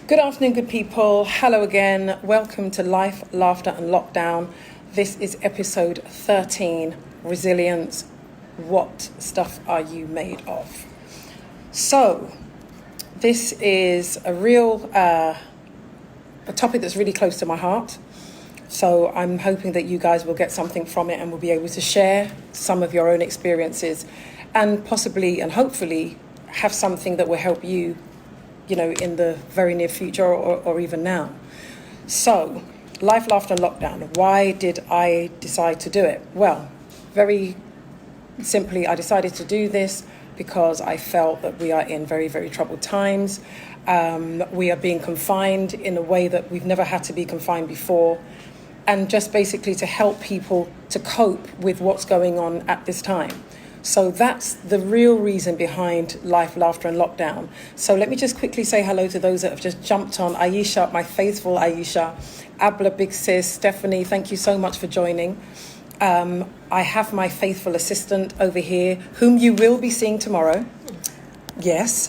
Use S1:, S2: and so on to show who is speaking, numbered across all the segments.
S1: Good afternoon, good people. Hello again. Welcome to Life, Laughter and Lockdown. This is episode 13, Resilience. What stuff are you made of? So, this is a topic that's really close to my heart. So I'm hoping that you guys will get something from it and will be able to share some of your own experiences and possibly and hopefully have something that will help you, in the very near future or even now. So, Life, Laughter and Lockdown. Why did I decide to do it? Well, very simply, I decided to do this because I felt that we are in very, very troubled times. We are being confined in a way that we've never had to be confined before. And just basically to help people to cope with what's going on at this time. So that's the real reason behind Life, Laughter and Lockdown. So let me just quickly say hello to those that have just jumped on. Aisha, my faithful Aisha, Abla, Big Sis, Stephanie, thank you so much for joining. I have my faithful assistant over here, whom you will be seeing tomorrow. Yes,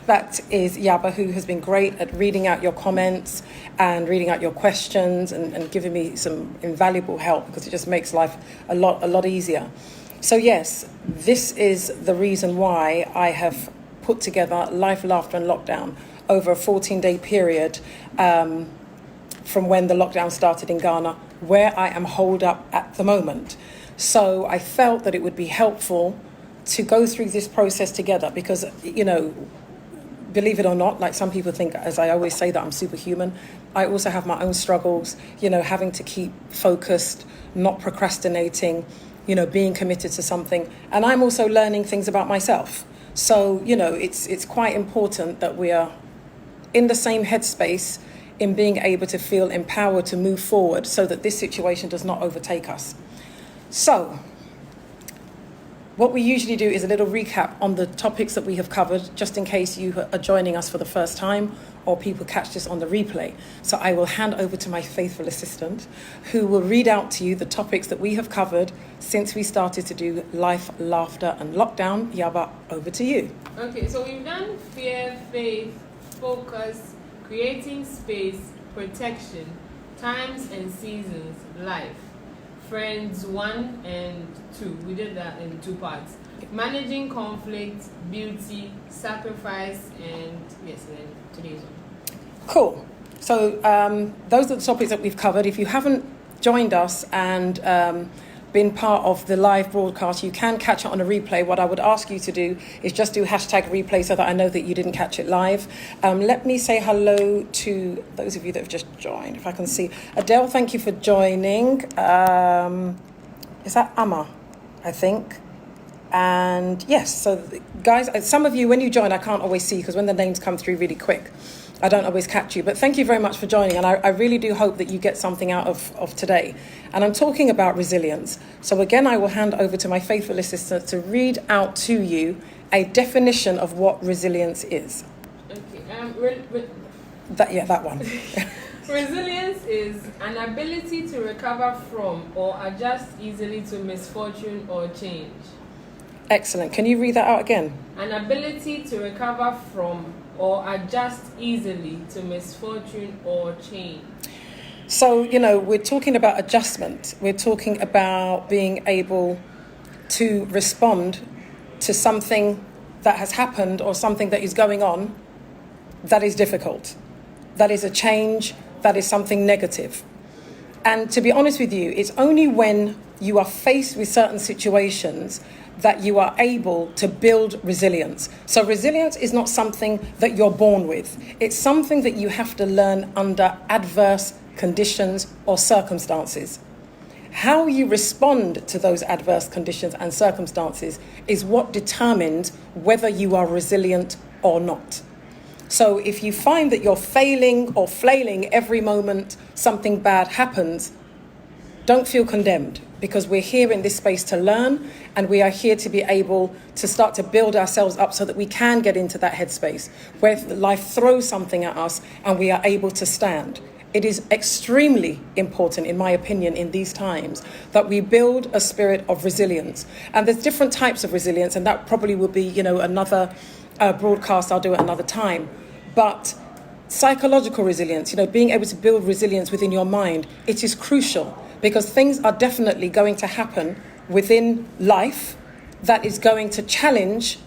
S1: that is Yaba, who has been great at reading out your comments and reading out your questions and giving me some invaluable help because it just makes life a lot easier. So yes, this is the reason why I have put together Life, Laughter and Lockdown over a 14-day period from when the lockdown started in Ghana, where I am holed up at the moment. So I felt that it would be helpful to go through this process together because, believe it or not, like some people think, as I always say, that I'm superhuman. I also have my own struggles, having to keep focused, not procrastinating, being committed to something. And I'm also learning things about myself. So, it's quite important that we are in the same headspace in being able to feel empowered to move forward so that this situation does not overtake us. So, what we usually do is a little recap on the topics that we have covered, just in case you are joining us for the first time or people catch this on the replay. So I will hand over to my faithful assistant, who will read out to you the topics that we have covered since we started to do Life, Laughter and Lockdown. Yaba, over to you.
S2: Okay, so we've done fear, faith, focus, creating space, protection, times and seasons, life. Friends 1 and 2. We did that in 2 parts. Managing conflict, beauty, sacrifice, and yes, and then today's one.
S1: Cool. So those are the topics that we've covered. If you haven't joined us and been part of the live broadcast, you can catch it on a replay. What I would ask you to do is just do #replay so that I know that you didn't catch it live. Let me say hello to those of you that have just joined, if I can see. Adele, thank you for joining. Is that Amma, I think? And yes, so guys, some of you, when you join, I can't always see because when the names come through really quick, I don't always catch you, but thank you very much for joining. And I really do hope that you get something out of today. And I'm talking about resilience. So again, I will hand over to my faithful assistant to read out to you a definition of what resilience is.
S2: Okay,
S1: that one.
S2: Resilience is an ability to recover from or adjust easily to misfortune or change.
S1: Excellent. Can you read that out again?
S2: An ability to recover from or adjust easily to misfortune or change.
S1: So, we're talking about adjustment. We're talking about being able to respond to something that has happened or something that is going on that is difficult. That is a change, that is something negative. And to be honest with you, it's only when you are faced with certain situations that you are able to build resilience. So resilience is not something that you're born with. It's something that you have to learn under adverse conditions or circumstances. How you respond to those adverse conditions and circumstances is what determines whether you are resilient or not. So if you find that you're failing or flailing every moment something bad happens, don't feel condemned, because we're here in this space to learn, and we are here to be able to start to build ourselves up so that we can get into that headspace where life throws something at us and we are able to stand. It is extremely important, in my opinion, in these times that we build a spirit of resilience. And there's different types of resilience, and that probably will be, another broadcast. I'll do it another time. But Psychological resilience, being able to build resilience within your mind, it is crucial because things are definitely going to happen within life that is going to challenge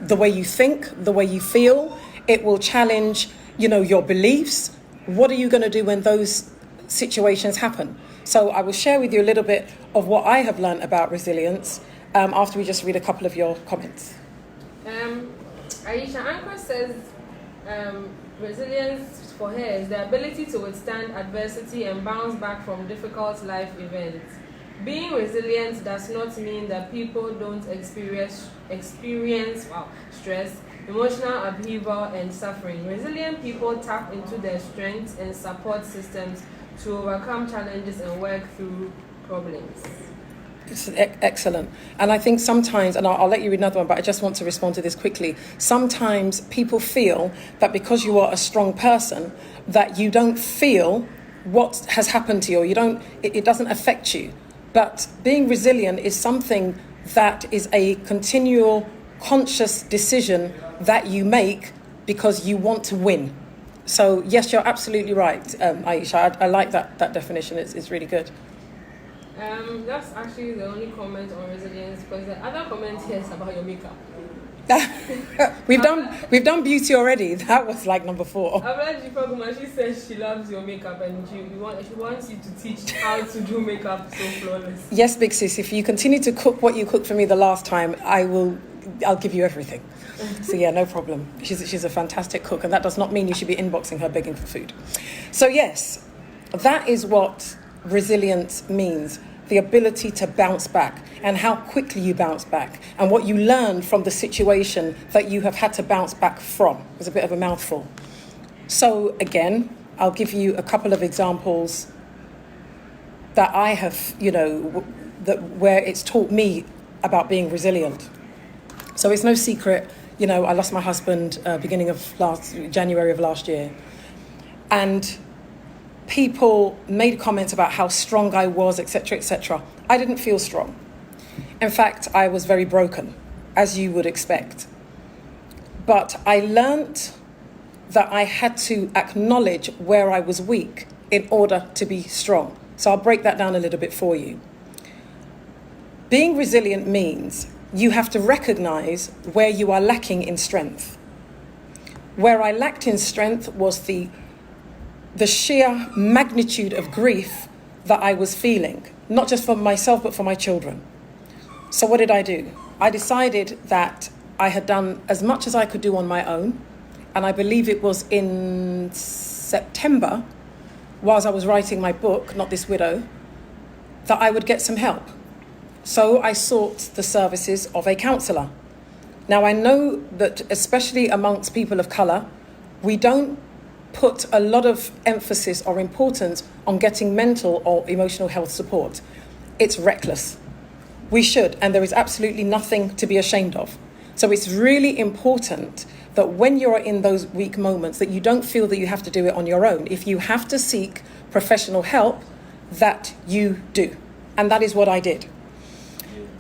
S1: the way you think, the way you feel. It will challenge, your beliefs. What are you going to do when those situations happen? So I will share with you a little bit of what I have learned about resilience after we just read a couple of your comments.
S2: Aisha Anchor says resilience for her is the ability to withstand adversity and bounce back from difficult life events. Being resilient does not mean that people don't experience stress, emotional upheaval, and suffering. Resilient people tap into their strengths and support systems to overcome challenges and work through problems.
S1: It's excellent. And I think sometimes, and I'll let you read another one, but I just want to respond to this quickly. Sometimes people feel that because you are a strong person, that you don't feel what has happened to you, or it doesn't affect you. But being resilient is something that is a continual conscious decision that you make because you want to win. So yes, you're absolutely right, Aisha. I like that definition. It's really good.
S2: That's actually the only comment on resilience, because the other comment here is about your makeup.
S1: We've done beauty already. That was like number 4.
S2: She says she loves your makeup and she wants you to teach how to do makeup so flawless.
S1: Yes, big sis. If you continue to cook what you cooked for me the last time, I'll give you everything. So yeah, no problem. She's a fantastic cook, and that does not mean you should be inboxing her begging for food. So yes, that is what resilience means. The ability to bounce back and how quickly you bounce back and what you learn from the situation that you have had to bounce back from. It's a bit of a mouthful. So again, I'll give you a couple of examples that I have, where it's taught me about being resilient. So it's no secret, I lost my husband beginning of January of last year. And people made comments about how strong I was, etc., etc. I didn't feel strong. In fact, I was very broken, as you would expect. But I learnt that I had to acknowledge where I was weak in order to be strong. So I'll break that down a little bit for you. Being resilient means you have to recognize where you are lacking in strength. Where I lacked in strength was the sheer magnitude of grief that I was feeling, not just for myself, but for my children. So what did I do? I decided that I had done as much as I could do on my own. And I believe it was in September, whilst I was writing my book, Not This Widow, that I would get some help. So I sought the services of a counsellor. Now I know that especially amongst people of colour, we don't put a lot of emphasis or importance on getting mental or emotional health support. It's reckless. We should, and there is absolutely nothing to be ashamed of. So it's really important that when you're in those weak moments, that you don't feel that you have to do it on your own. If you have to seek professional help, that you do. And that is what I did.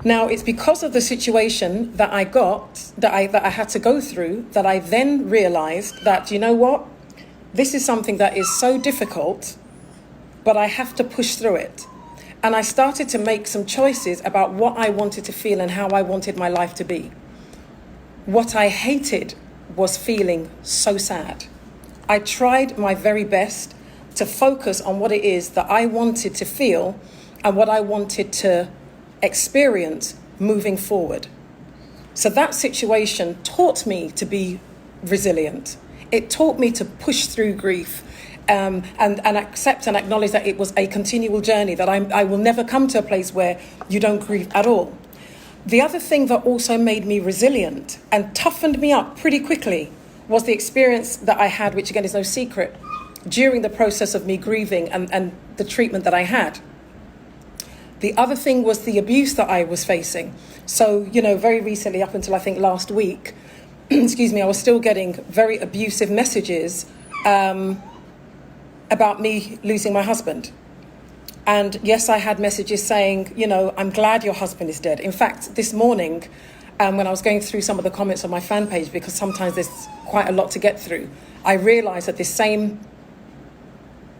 S1: Now, it's because of the situation that I got, that I had to go through, that I then realised that, you know what? This is something that is so difficult, but I have to push through it. And I started to make some choices about what I wanted to feel and how I wanted my life to be. What I hated was feeling so sad. I tried my very best to focus on what it is that I wanted to feel and what I wanted to experience moving forward. So that situation taught me to be resilient. It taught me to push through grief and accept and acknowledge that it was a continual journey, that I will never come to a place where you don't grieve at all. The other thing that also made me resilient and toughened me up pretty quickly was the experience that I had, which again is no secret, during the process of me grieving and the treatment that I had. The other thing was the abuse that I was facing. So, very recently, up until I think last week, I was still getting very abusive messages about me losing my husband. And yes, I had messages saying, I'm glad your husband is dead. In fact, this morning, when I was going through some of the comments on my fan page, because sometimes there's quite a lot to get through, I realised that this same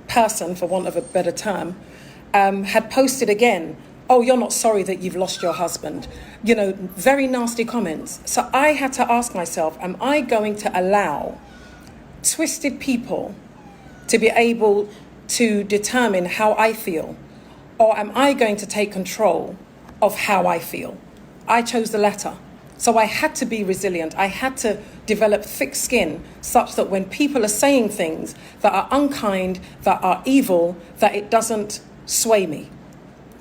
S1: person, for want of a better term, had posted again, oh, you're not sorry that you've lost your husband. You know, very nasty comments. So I had to ask myself, am I going to allow twisted people to be able to determine how I feel? Or am I going to take control of how I feel? I chose the latter. So I had to be resilient. I had to develop thick skin such that when people are saying things that are unkind, that are evil, that it doesn't sway me.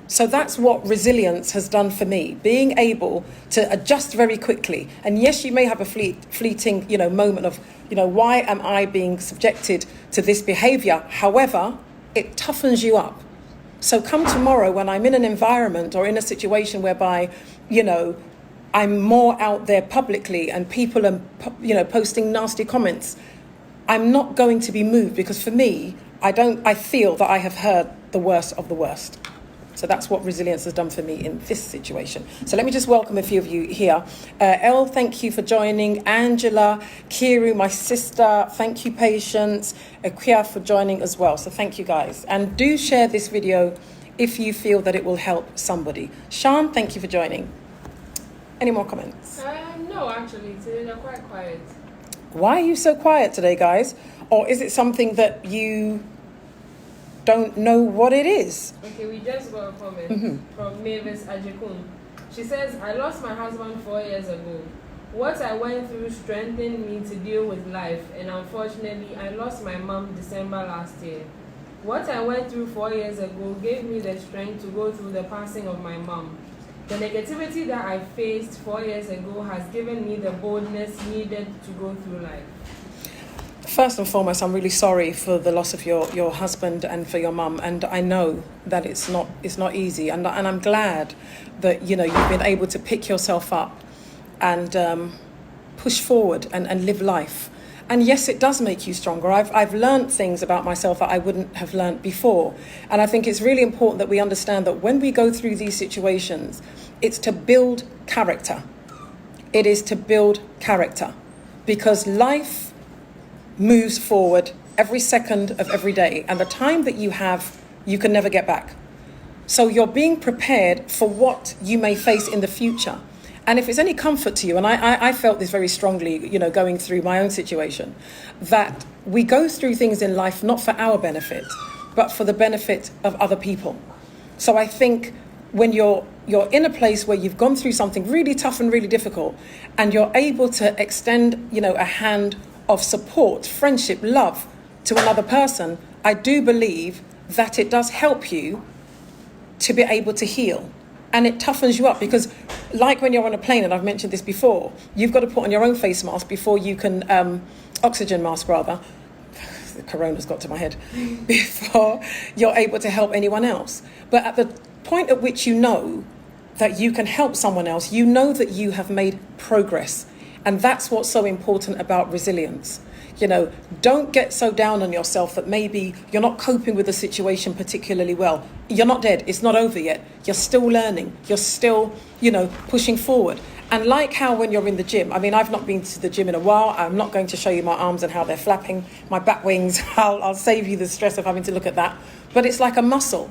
S1: So that's what resilience has done for me, being able to adjust very quickly. And yes, you may have a fleeting, moment of, why am I being subjected to this behavior? However, it toughens you up. So come tomorrow when I'm in an environment or in a situation whereby, I'm more out there publicly and people are, posting nasty comments, I'm not going to be moved because for me, I feel that I have heard the worst of the worst. So that's what resilience has done for me in this situation. So let me just welcome a few of you here. Elle, thank you for joining. Angela, Kiru, my sister, thank you, Patience. Akia for joining as well. So thank you guys. And do share this video if you feel that it will help somebody. Sean, thank you for joining. Any more comments?
S2: No, actually, today they're quite quiet.
S1: Why are you so quiet today, guys? Or is it something that you don't know what it is?
S2: Okay, we just got a comment from Mavis Ajikun. She says, I lost my husband 4 years ago. What I went through strengthened me to deal with life, and unfortunately, I lost my mom December last year. What I went through 4 years ago gave me the strength to go through the passing of my mom. The negativity that I faced 4 years ago has given me the boldness needed to go through life.
S1: First and foremost, I'm really sorry for the loss of your husband and for your mum, and I know that it's not easy, and I'm glad that you've been able to pick yourself up and push forward and live life. And yes, it does make you stronger. I've learned things about myself that I wouldn't have learned before, and I think it's really important that we understand that when we go through these situations, it's to build character. It is to build character, because life moves forward every second of every day, and the time that you have, you can never get back. So you're being prepared for what you may face in the future. And if it's any comfort to you, and I felt this very strongly, going through my own situation, that we go through things in life not for our benefit, but for the benefit of other people. So I think when you're in a place where you've gone through something really tough and really difficult, and you're able to extend, a hand of support, friendship, love to another person, I do believe that it does help you to be able to heal. And it toughens you up, because like when you're on a plane, and I've mentioned this before, you've got to put on your own face mask before you can, oxygen mask rather, the corona's got to my head, before you're able to help anyone else. But at the point at which you know that you can help someone else, you know that you have made progress. And that's what's so important about resilience. Don't get so down on yourself that maybe you're not coping with the situation particularly well. You're not dead. It's not over yet. You're still learning. You're still, pushing forward. And like how when you're in the gym, I've not been to the gym in a while. I'm not going to show you my arms and how they're flapping, my back wings. I'll save you the stress of having to look at that. But it's like a muscle.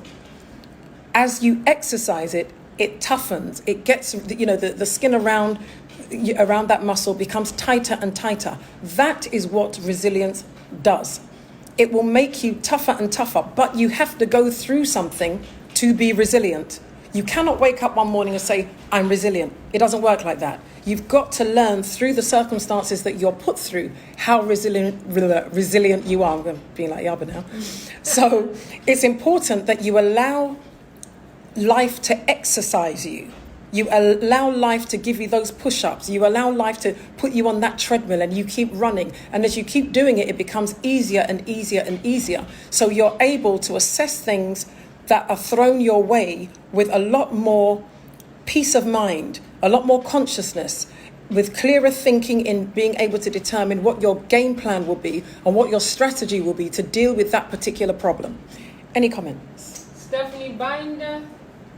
S1: As you exercise it, it toughens. It gets, the skin around that muscle becomes tighter and tighter. That is what resilience does. It will make you tougher and tougher, but you have to go through something to be resilient. You cannot wake up one morning and say, I'm resilient. It doesn't work like that. You've got to learn through the circumstances that you're put through how resilient you are. I'm being like Yaba now. So it's important that you allow life to exercise you. You allow life to give you those push-ups. You allow life to put you on that treadmill, and you keep running. And as you keep doing it, it becomes easier and easier and easier. So you're able to assess things that are thrown your way with a lot more peace of mind, a lot more consciousness, with clearer thinking in being able to determine what your game plan will be and what your strategy will be to deal with that particular problem. Any comments?
S2: Stephanie Binder,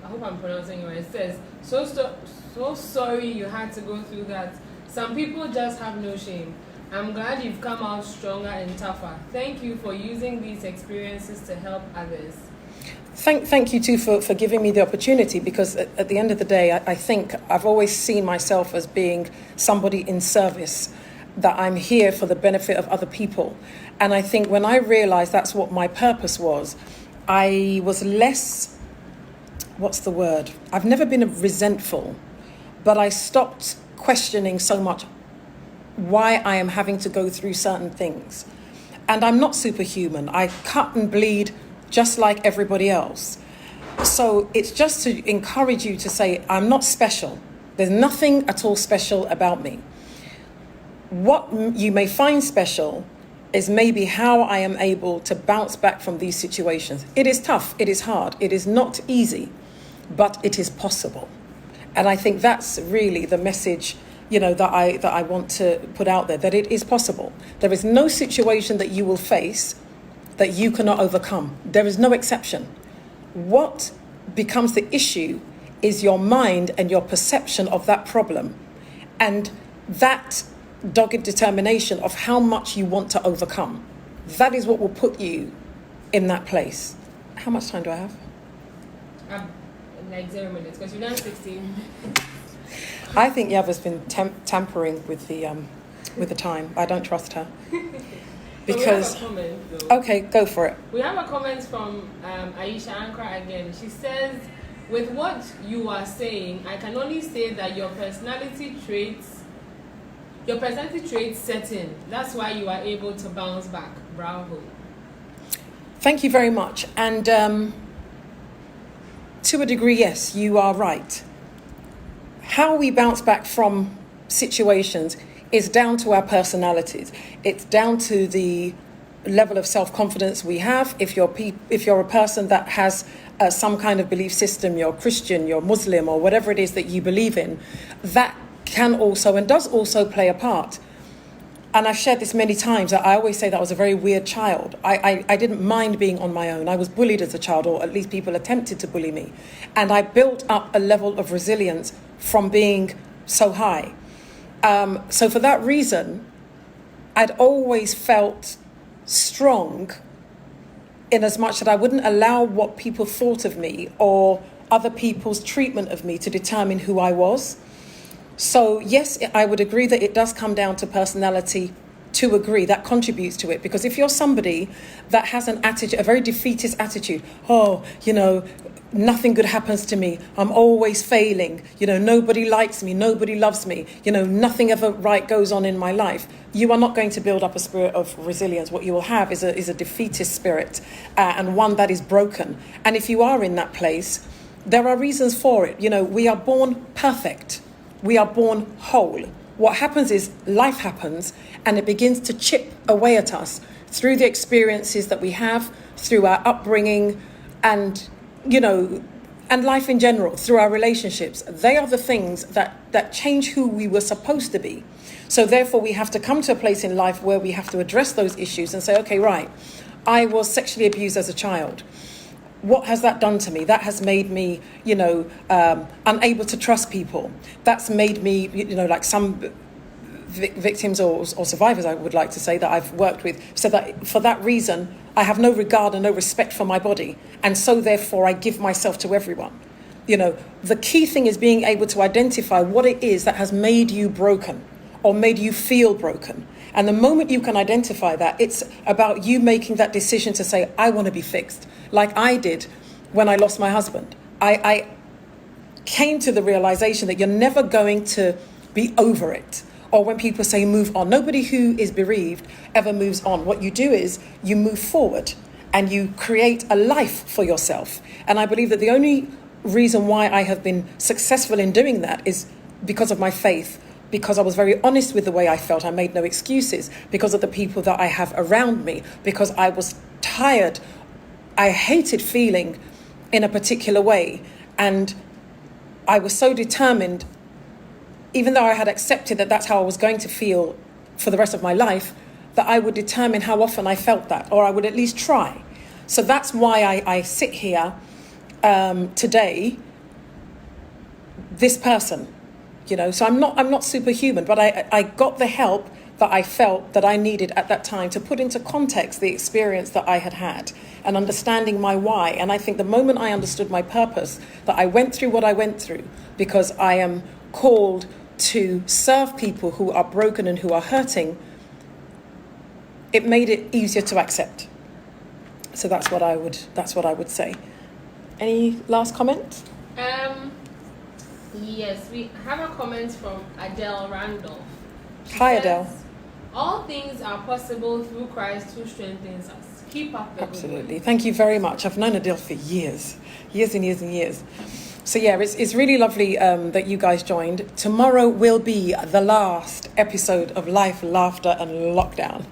S2: I hope I'm pronouncing it right, says, so sorry you had to go through that. Some people just have no shame. I'm glad you've come out stronger and tougher. Thank you for using these experiences to help others.
S1: Thank you too for giving me the opportunity, because at the end of the day, I think I've always seen myself as being somebody in service, that I'm here for the benefit of other people. And I think when I realized that's what my purpose was, I was less, what's the word? I've never been resentful, but I stopped questioning so much why I am having to go through certain things. And I'm not superhuman. I cut and bleed just like everybody else. So it's just to encourage you to say, I'm not special. There's nothing at all special about me. What you may find special is maybe how I am able to bounce back from these situations. It is tough, it is hard, it is not easy, but it is possible. And I think that's really the message, that I want to put out there, that it is possible. There is no situation that you will face that you cannot overcome. There is no exception. What becomes the issue is your mind and your perception of that problem, and that dogged determination of how much you want to overcome. That is what will put you in that place. How much time do I have?
S2: Like 0 minutes, because you've done 16.
S1: I think Yava's been tampering with the time. I don't trust her. Because,
S2: we have a comment, though.
S1: Okay, go for it.
S2: We have a comment from Aisha Ankara again. She says, with what you are saying, I can only say that your personality traits set in. That's why you are able to bounce back. Bravo.
S1: Thank you very much. And to a degree, yes, you are right. How we bounce back from situations is down to our personalities. It's down to the level of self-confidence we have. If you're a person that has some kind of belief system, you're Christian, you're Muslim, or whatever it is that you believe in, that can also and does also play a part. And I've shared this many times. I always say that I was a very weird child. I didn't mind being on my own. I was bullied as a child, or at least people attempted to bully me. And I built up a level of resilience from being so high. So for that reason, I'd always felt strong, in as much that I wouldn't allow what people thought of me or other people's treatment of me to determine who I was. So yes, I would agree that it does come down to personality to agree. That contributes to it. Because if you're somebody that has an attitude, a very defeatist attitude, nothing good happens to me, I'm always failing, nobody likes me, nobody loves me, nothing ever right goes on in my life, you are not going to build up a spirit of resilience. What you will have is a defeatist spirit, and one that is broken. And if you are in that place, there are reasons for it. We are born perfect. We are born whole. What happens is life happens, and it begins to chip away at us through the experiences that we have, through our upbringing, and life in general, through our relationships. They are the things that change who we were supposed to be. So therefore, we have to come to a place in life where we have to address those issues and say, okay, right, I was sexually abused as a child. What has that done to me? That has made me, unable to trust people. That's made me, like some victims or survivors, I would like to say, that I've worked with, so that for that reason, I have no regard and no respect for my body. And so therefore, I give myself to everyone. The key thing is being able to identify what it is that has made you broken or made you feel broken. And the moment you can identify that, it's about you making that decision to say, I want to be fixed. Like I did when I lost my husband. I came to the realization that you're never going to be over it. Or when people say move on, nobody who is bereaved ever moves on. What you do is you move forward and you create a life for yourself. And I believe that the only reason why I have been successful in doing that is because of my faith, because I was very honest with the way I felt. I made no excuses, because of the people that I have around me, because I was tired. I hated feeling in a particular way. And I was so determined, even though I had accepted that that's how I was going to feel for the rest of my life, that I would determine how often I felt that, or I would at least try. So that's why I sit here today, this person, so I'm not superhuman, but I got the help that I felt that I needed at that time to put into context the experience that I had had and understanding my why. And I think the moment I understood my purpose, that I went through what I went through because I am called to serve people who are broken and who are hurting, it made it easier to accept. So that's what I would say. Any last comment?
S2: Yes, we have a comment from Adele Randolph. She
S1: Hi,
S2: says,
S1: Adele.
S2: all things are possible through Christ who strengthens us. Keep up the good
S1: Absolutely.
S2: work.
S1: Thank you very much. I've known Adele for years and years and years. So yeah, it's really lovely that you guys joined. Tomorrow will be the last episode of Life, Laughter and Lockdown.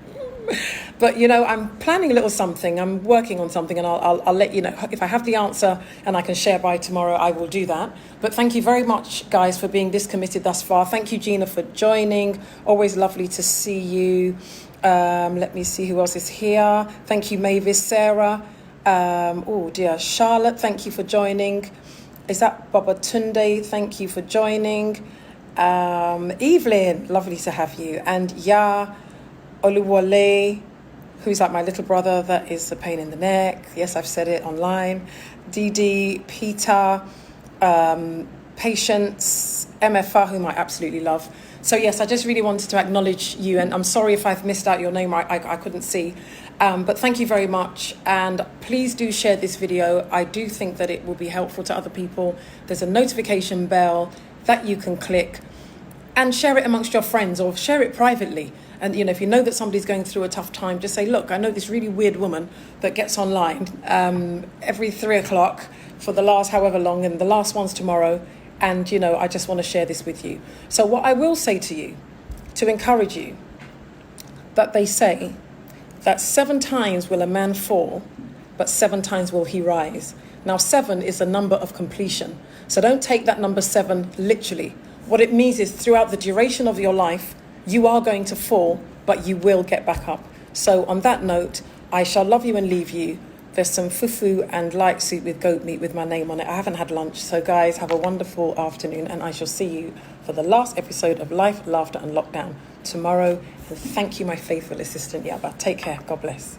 S1: But, you know, I'm planning a little something. I'm working on something, and I'll let you know. If I have the answer and I can share by tomorrow, I will do that. But thank you very much, guys, for being this committed thus far. Thank you, Gina, for joining. Always lovely to see you. Let me see who else is here. Thank you, Mavis, Sarah. Oh, dear. Charlotte, thank you for joining. Is that Baba Tunde? Thank you for joining. Evelyn, lovely to have you. And Ya Oluwole, who's like my little brother, that is a pain in the neck. Yes, I've said it online. Didi, Peter, Patience, MFR, whom I absolutely love. So yes, I just really wanted to acknowledge you, and I'm sorry if I've missed out your name, I couldn't see. But thank you very much, and please do share this video. I do think that it will be helpful to other people. There's a notification bell that you can click and share it amongst your friends or share it privately. And, you know, if you know that somebody's going through a tough time, just say, look, I know this really weird woman that gets online every 3 o'clock for the last however long, and the last one's tomorrow. And, you know, I just want to share this with you. So what I will say to you, to encourage you, that they say that 7 times will a man fall, but 7 times will he rise. Now, 7 is a number of completion. So don't take that number 7 literally. What it means is throughout the duration of your life, you are going to fall, but you will get back up. So on that note, I shall love you and leave you. There's some fufu and light soup with goat meat with my name on it. I haven't had lunch. So guys, have a wonderful afternoon, and I shall see you for the last episode of Life, Laughter and Lockdown tomorrow. And thank you, my faithful assistant, Yaba. Take care. God bless.